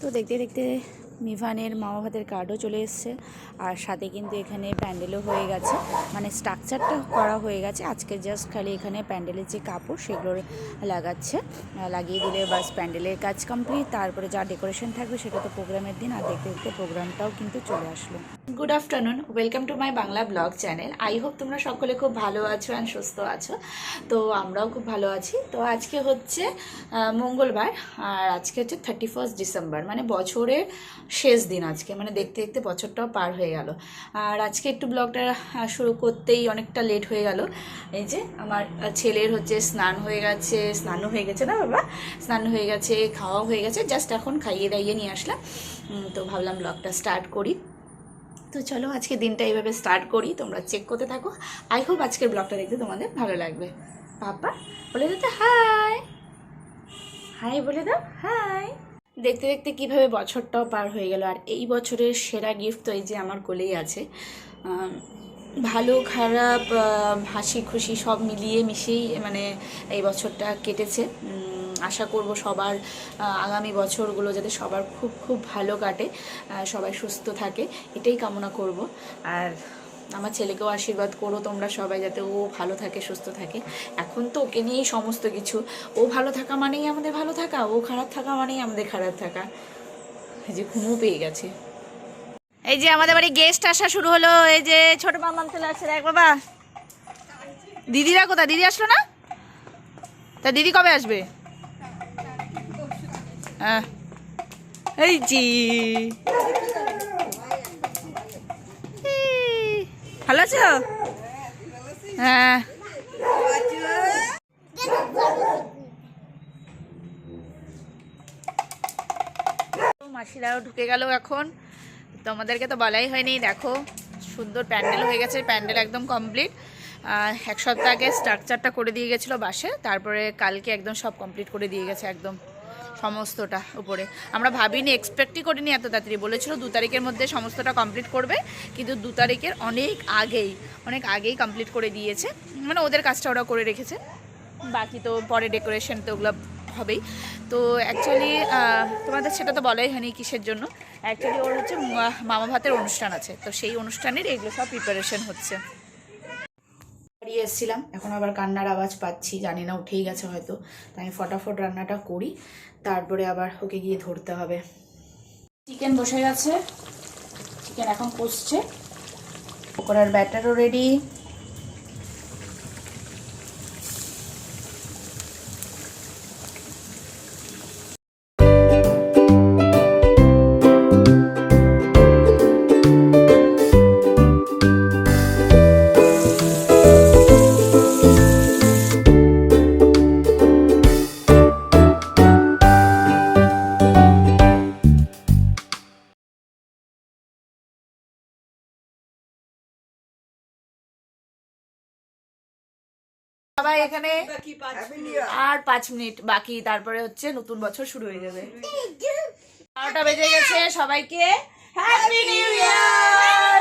তো দেখতে দেখতে মিভানের মামা ভাতের কার্ডও চলে এসছে, আর সাথে কিন্তু এখানে প্যান্ডেলও হয়ে গেছে, মানে স্ট্রাকচারটা করা হয়ে গেছে। আজকে জাস্ট খালি এখানে প্যান্ডেলের যে কাপড় সেগুলো লাগাচ্ছে, লাগিয়ে দিলে বাস প্যান্ডেলের কাজ কমপ্লিট। তারপরে যা ডেকোরেশন থাকবে সেটা তো প্রোগ্রামের দিন, আর দেখতে দেখতে প্রোগ্রামটাও কিন্তু চলে আসলো। Good afternoon, welcome to my Bangla blog channel. I hope তোমরা সকলে খুব ভালো আছো অ্যান্ড সুস্থ আছো। তো আমরাও খুব ভালো আছি। তো আজকে হচ্ছে মঙ্গলবার, আর আজকে হচ্ছে 31 ডিসেম্বর, মানে বছরের শেষ দিন আজকে, মানে দেখতে দেখতে বছরটাও পার হয়ে গেল। আর আজকে একটু ব্লগটা শুরু করতেই অনেকটা লেট হয়ে গেল। এই যে আমার ছেলের হচ্ছে স্নানও হয়ে গেছে না বাবা, স্নান হয়ে গেছে, খাওয়া হয়ে গেছে, জাস্ট এখন খাইয়ে দাইয়ে নিয়ে আসলাম। তো ভাবলাম ব্লগটা স্টার্ট করি। তো চলো আজকে দিনটা এইভাবে স্টার্ট করি, তোমরা চেক করতে থাকো। আই হোপ আজকের ব্লগটা দেখতে তোমাদের ভালো লাগবে। পাপা বলে দাও তো হাই, হাই বলে দাও, হাই। দেখতে দেখতে কিভাবে বছরটাও পার হয়ে গেল, আর এই বছরের সেরা গিফট তো এই যে আমার কোলেই আছে। ভালো খারাপ হাসি খুশি সব মিলিয়ে মিশিয়েই মানে এই বছরটা কেটেছে। আশা করব সবার আগামী বছরগুলো যাতে সবার খুব খুব ভালো কাটে, সবাই সুস্থ থাকে, এটাই কামনা করব। আর আমার ছেলেকেও আশীর্বাদ করো তোমরা সবাই, যাতে ও ভালো থাকে, সুস্থ থাকে। এখন তো ওকে নিয়েই সমস্ত কিছু। ও ভালো থাকা মানেই আমাদের ভালো থাকা, ও খারাপ থাকা মানেই আমাদের খারাপ থাকা। এই যে ঘুমও পেয়ে গেছে। এই যে আমাদের বাড়ি গেস্ট আসা শুরু হলো। এই যে ছোট মামাম চলে আসছে, দেখ বাবা। দিদিরা কোথায়? দিদি আসলো না? তা দিদি কবে আসবে? হ্যাঁ, এই জি ভালো আছো? হ্যাঁ, মাসিরাও ঢুকে গেল এখন। তোমাদেরকে তো বলাই হয়নি, দেখো সুন্দর প্যান্ডেল হয়ে গেছে, প্যান্ডেল একদম কমপ্লিট। এক সপ্তাহ আগে স্ট্রাকচারটা করে দিয়ে গেছিলো বাসে, তারপরে কালকে একদম সব কমপ্লিট করে দিয়ে গেছে একদম সমস্তটা উপরে। আমরা ভাবিনি, এক্সপেক্টই করিনি এত তাড়াতাড়ি। বলেছিল 2 তারিখের মধ্যে সমস্তটা কমপ্লিট করবে, কিন্তু 2 তারিখের অনেক আগেই কমপ্লিট করে দিয়েছে, মানে ওদের কাজটা ওরা করে রেখেছে। বাকি তো পরে ডেকোরেশন তো ওগুলো হবেই। তো অ্যাকচুয়ালি তোমাদের সেটা তো বলাই হয়নি কিসের জন্য। অ্যাকচুয়ালি ওর হচ্ছে মামা ভাতের অনুষ্ঠান আছে, তো সেই অনুষ্ঠানের এগুলো সব প্রিপারেশন হচ্ছে। বাড়ি এসেছিলাম, এখন আবার কান্নার আওয়াজ পাচ্ছি, জানি না উঠেই গেছে হয়তো। তাই আমি ফটাফট রান্নাটা করি, তারপরে আবার ওকে গিয়ে ধরতে হবে। চিকেন বসে গেছে, চিকেন এখন কষছে, পকোড়ার ব্যাটারও রেডি। সবাই এখানে আর 5 মিনিট বাকি, তারপরে হচ্ছে নতুন বছর শুরু হয়ে যাবে। 12টা বেজে গেছে, সবাইকে হ্যাপি নিউ ইয়ার।